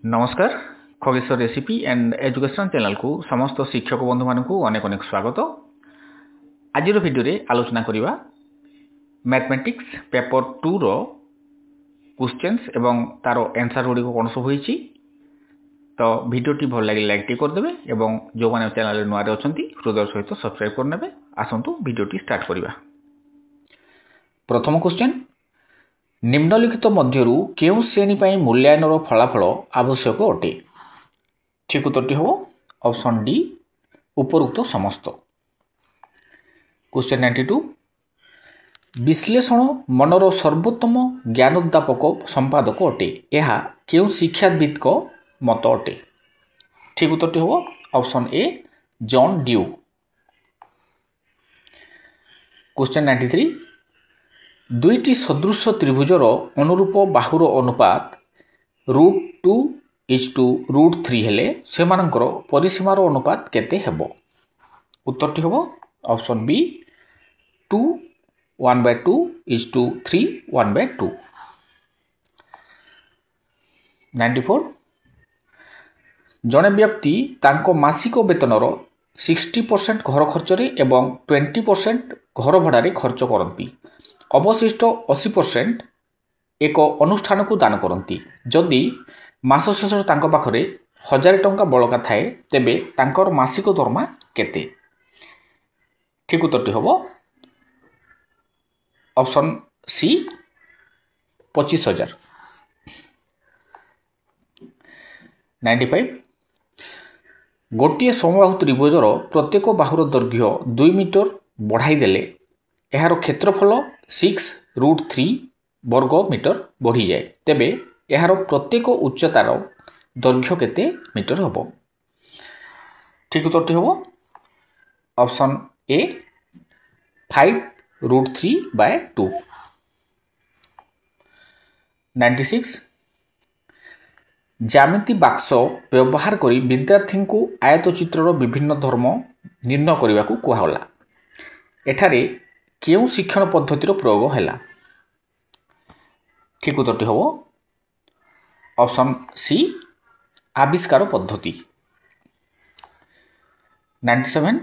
नमस्कार Khageshwar recipe and education channel को समस्त शिक्षक बंधु मानक अनेक अनेक स्वागत। आज वीडियो रे आलोचना करिवा मैथमेटिक्स पेपर 2 रो क्वेश्चंस एवं तारो आंसर गुडी कोन सब होईची। तो वीडियोटी भल लागे लाइक टी कर देबे एवं जो माने चैनल रे नवा रे अछंती हृदय सहित सब्सक्राइब कर नेबे। आसंतु वीडियोटी स्टार्ट करिवा। प्रथम क्वेश्चन, निम्नलिखित मध्यरु केउ श्रेणी पई मूल्यांकन फलाफल आवश्यक अटे? ठीक उत्तरटी हो ऑप्शन डी उपरोक्त समस्त। क्वेश्चन 92, विश्लेषण मनर सर्वोत्तम ज्ञानोद्दापक संपादक अटे, यह केउ शिक्षाविद को मत अटे? ठीक उत्तरटी हो ऑप्शन ए जॉन ड्यू। क्वेश्चन 93, दुईटी सदृश त्रिभुजर अनुरूप बाहुर अनुपात √2:√3 हेले सेमानकर परिसीमार अनुपात केते हेबो? उत्तरटी हेबो ऑप्शन बी 2:1/2:3:1/2। 94, जड़े व्यक्ति तांको मासिक वेतनर 60% घर खर्चरे एवं 20% घर भड़ारे खर्च करती, अवशिष्ट 80% एक अनुष्ठान को दान करती। जदि मास शेष तांको पाखरे 1000 टंका बलका थाए तेबे तांकर मासिक दरमा केते? ठीक उत्तरटी होबो ऑप्शन सी 25,000। 95, गोटे समबाहु त्रिभुजर प्रत्येक बाहुर दैर्घ्य 2 मीटर बढ़ाई देले एहार क्षेत्रफल 6√3 वर्ग मीटर बढ़ी जाए, तेबे एहार प्रत्येक उच्चतार दैर्घ्य केते मीटर होबो? ठीक उत्तरटी होबो ऑप्शन ए 5√3/2। 96, ज्यामिति बाक्स व्यवहार करी विद्यार्थी को आयतचित्रर विभिन्न धर्म निर्णय करने को कहला, एठारे केउ शिक्षण पद्धतिर प्रयोग हैला? ठीक उत्तरटी होबो ऑप्शन सी आविष्कार पद्धति। 97,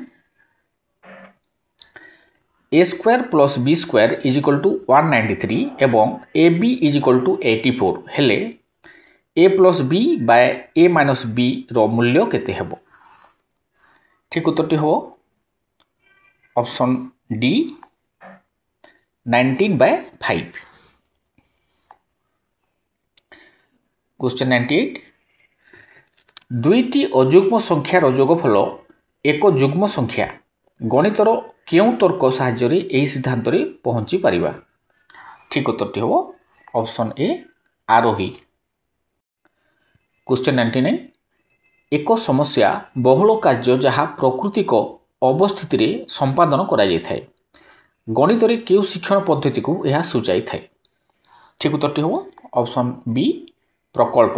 a² + b² = 193 एवं ab = 84 हेले a + b / a - b रो मूल्य केते हेबो? ठीक उत्तरटी होबो ऑप्शन डी 19/5। क्वेश्चन 98, दुईटी अजुग्म संख्यार जोगफल एक जुग्म संख्या गणितर केउ तर्क साहाय्य एही सिद्धांत रे पहुंची पारिबा? ठीक उत्तरटी होबो ऑप्शन ए आरोही। क्वेश्चन 99, एक समस्या बहुल कार्य जहाँ प्राकृतिक अवस्थिति रे संपादन करा जाय थाए, गणित रे केउ शिक्षण पद्धति को यह सूचाई थाए? ठीक उत्तरटी होबो ऑप्शन बी प्रकल्प।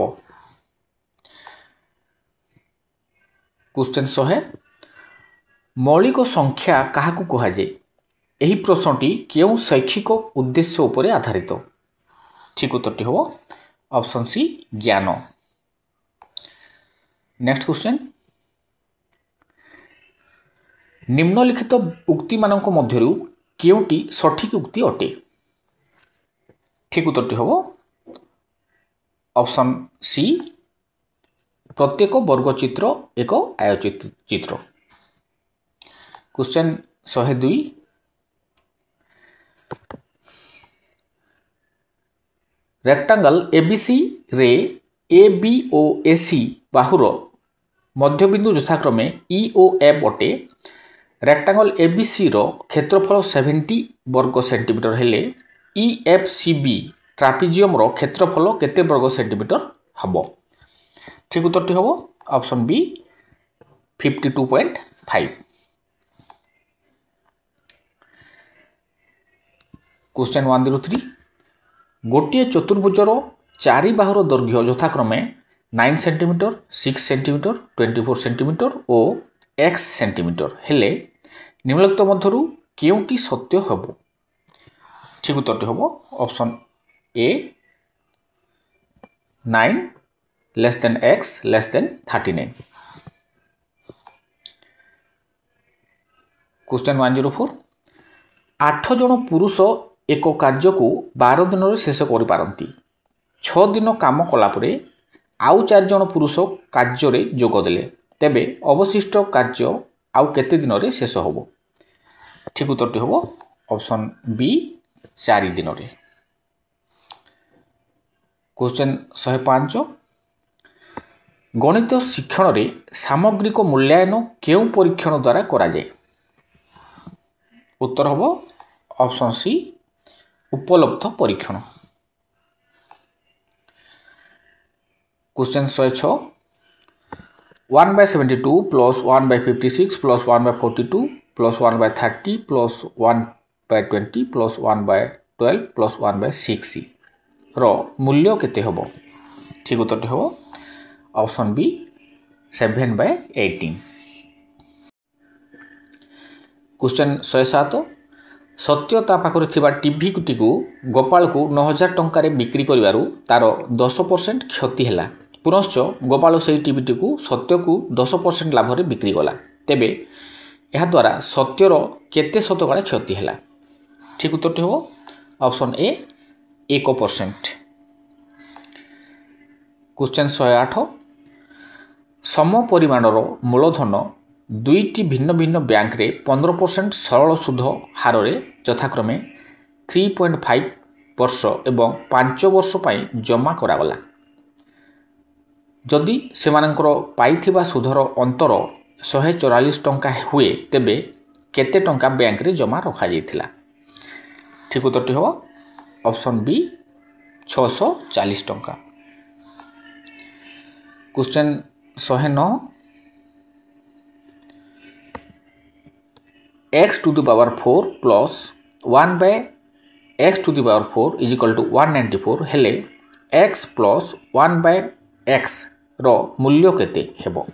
क्वेश्चन 100, मौलिक संख्या काहाकू कहा जाए? एही प्रश्नटी केउ शैक्षिक उद्देश्य उपरे आधारित? ठीक उत्तरटी होबो ऑप्शन सी ज्ञान। नेक्स्ट क्वेश्चन, निम्नलिखित उक्ति मानक मध्यरु केउटी सठिक उक्ति अटे? ठीक उत्तरटी होबो ऑप्शन सी प्रत्येक वर्गचित्र एक आयतचित्र। क्वेश्चन 102, रेक्टेंगल एबीसी रे ए बी ओ एसी बाहुर मध्यबिंदु यथाक्रमे ई ओ एफ अटे, रेक्टेंगल एबीसी रो क्षेत्रफल 70 वर्ग सेंटीमीटर हेले ईएफसीबी ट्रापिजियम रो क्षेत्रफल केते वर्ग सेंटीमीटर हबो? ठीक उत्तरटी हबो ऑप्शन बी 52.5। क्वेश्चन 103, गोटे चतुर्भुजर 4 बाहुर दैर्घ्य यथाक्रमे 9 सेंटीमीटर, 6 सेंटीमीटर, 24 सेंटीमीटर और x सेंटीमीटर हेले निम्नलिखित मध्यरु केउटी सत्य हबो? ठीक उत्तरटी हबो option A 9 less than x less than 39. Question 104. 8 जन पुरुष एक कार्य को 12 दिन शेष करिपारंती 6 दिन काम कलापर आउ 4 जन पुरुष कार्य जोगदेले तेबे अवशिष्ट कार्य आउ केते दिन रे शेष होबो ठीक उत्तरटी होबो ऑप्शन बी 4 दिन रे। क्वेश्चन 105 गणित शिक्षण रे सामग्रिक मूल्यांकन केउ परीक्षण द्वारा करा जाय उत्तर होबो ऑप्शन सी उपलब्ध परीक्षण। Question 106 1/72 plus 1/56 plus 1/42 plus 1/30 plus 1/20 plus 1/12 plus 1/6 रो मूल्य केते होबो ठीक उत्तरटी होबो ऑप्शन बी 7/18। क्वेश्चन 107 सत्य ता पाखरे थिबा टीवी को गोपाल को 9000 टंका बिक्री करिवारु तार 10% क्षति हैला पुनश्च गोपाल से टीवी को सत्य को 10% लाभ रे बिक्री गला तेबे यह द्वारा सत्यर केते शतकड़ा क्षति हैला ठीक उत्तरटी हो ऑप्शन ए 1%। क्वेश्चन 108 सम परिमाणर मूलधन दुईटी भिन्न भिन्न बैंक रे 15% सरल सुध हार रे यथाक्रमे 3.5 वर्ष एवं 5 वर्ष पाई जमा करागला जदि सेमानकर पाइथिबा सुधर अंतर 144 टंका हुए तेबे केते टंका बैंक रे जमा रखा जाइथिला ठीक उत्तरटी हो ऑप्शन बी 640 टंका। Question 109 x to the power 4 plus 1 by x to the power 4 is equal to 194 हेले x plus 1 by x रो मूल्य केते हेबो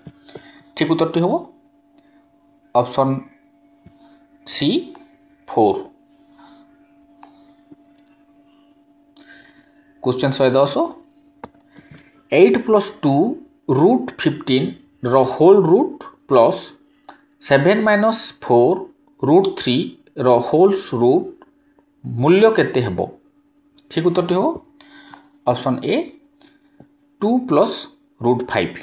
ठीक उत्तरटी होबो option C 4। Question 110 8 plus 2 root 15 रो whole root plus 7 minus 4 root 3 रो होल्स रूट मूल्य केते हेबो ठीक उत्तरटी हो option A 2 plus root 5।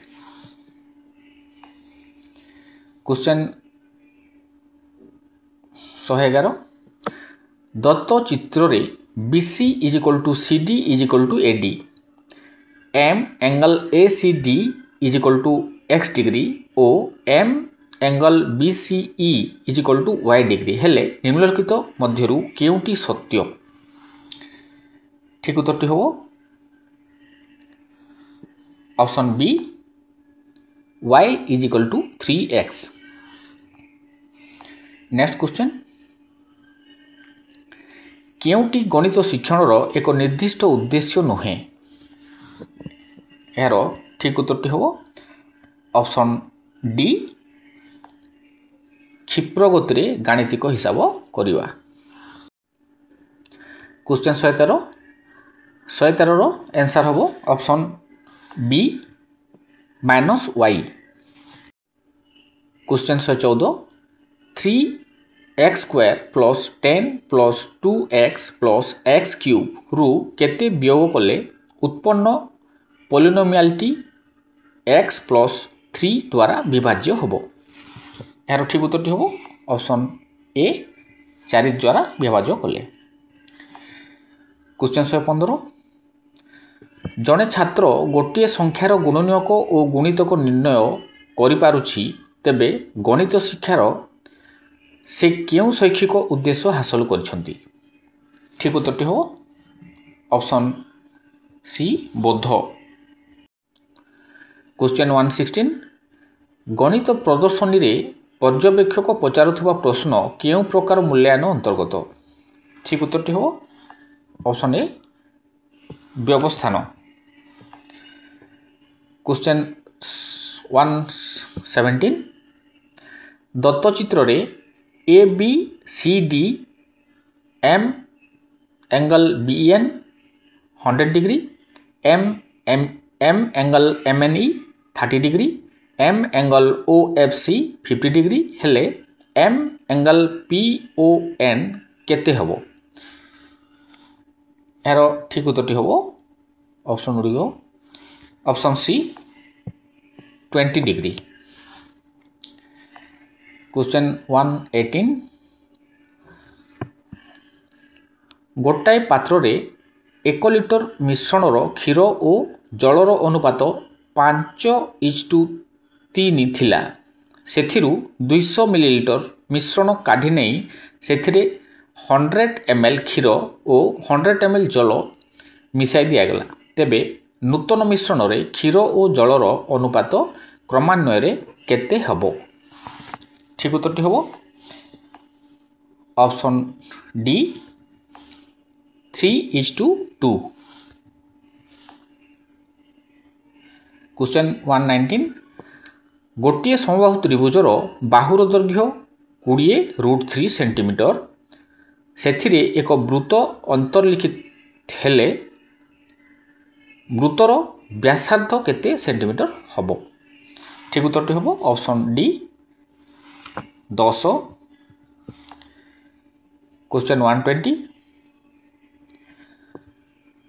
Question 111 दत्त चित्र रे BC is equal to CD is equal to AD M angle ACD is equal to x degree o M angle BCE is equal to y degree हेले निम्नलिखित मध्यरु केउटी सत्य ठीक उत्तरटी होबो option B y is equal to 3x। Next question केउटी गणित शिक्षण रो एक निर्दिष्ट उद्देश्य नहे यार ठीक उत्तरटी होबो ऑप्शन डी क्षिप्र गति गाणितिक हिसाब करिवा। क्वेश्चन 113 रो आंसर होबो option B -y। Question 114 3x² + 10 + 2x + x³ रु केते वियोग कले उत्पन्न पॉलिनोमियलटी x + 3 द्वारा विभाज्य होबो यार ठीक उत्तरटी होबो ऑप्शन ए 4 द्वारा विभाज्य कले। क्वेश्चन 115 जने छात्र गोटे संख्यार गुणनीयक और गुणितक निर्णय करि पारुछि तेबे गणित शिक्षार से क्यों शैक्षिक उद्देश्य हासिल करिसंती ठीक उत्तरटी होबो ऑप्शन सी बोध। क्वेश्चन 116 गणित प्रदर्शनी रे पर्यवेक्षक पचारुथुवा प्रश्न केउ प्रकार मूल्यांकन अंतर्गत ठीक उत्तरटी हो ऑप्शन ए व्यवस्थान। क्वेश्चन 117 दत्तचित्र रे A B C D M angle BN 100 degree M M angle MNE 30 degree M angle OFC 50 degree हेले M angle PON केते हबो यार ठीक उत्तरटी हबो ऑप्शन गुड़िक ऑप्शन सी 20 डिग्री। क्वेश्चन 118 गोटाए पात्र रे 1 लिटर मिश्रणर क्षीर और जलर अनुपात 5:3 थिला सेथिरु 200 मिलीलिटर मिश्रण काढ़ी नहीं सेथिरे 100 ml क्षीर और 100 ml जल मिसाई दिगला तेबे नूतन मिश्रण रे क्षीर और जलर अनुपात क्रमान्वय रे केते हबो ठीक उत्तरटी हबो ऑप्शन डी 3:2। क्वेश्चन 119 गोटे समबाहु त्रिभुजर बाहुर दैर्घ्य 20√3 सेंटीमीटर सेथिरे एक वृत्त अंतर्लिखित हेले वृत्तर व्यासार्ध केते सेंटीमीटर हबो ठीक उत्तरटी हबो ऑप्शन डी 10। क्वेश्चन 120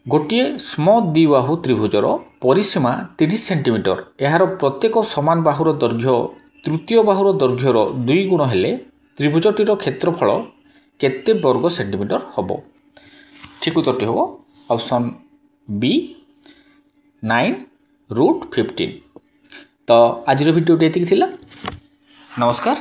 गोटे समद्विबाहु त्रिभुजर परिसीमा 30 सेंटीमीटर यार प्रत्येक समान बाहुर दैर्घ्य तृतीय बाहुर दैर्घ्यर 2 गुण हेले त्रिभुजटीर क्षेत्रफल केते वर्ग सेंटीमीटर हबो ठीक उत्तरटी हबो ऑप्शन बी 9√15। तो आज वीडियो एतिक थिला नमस्कार।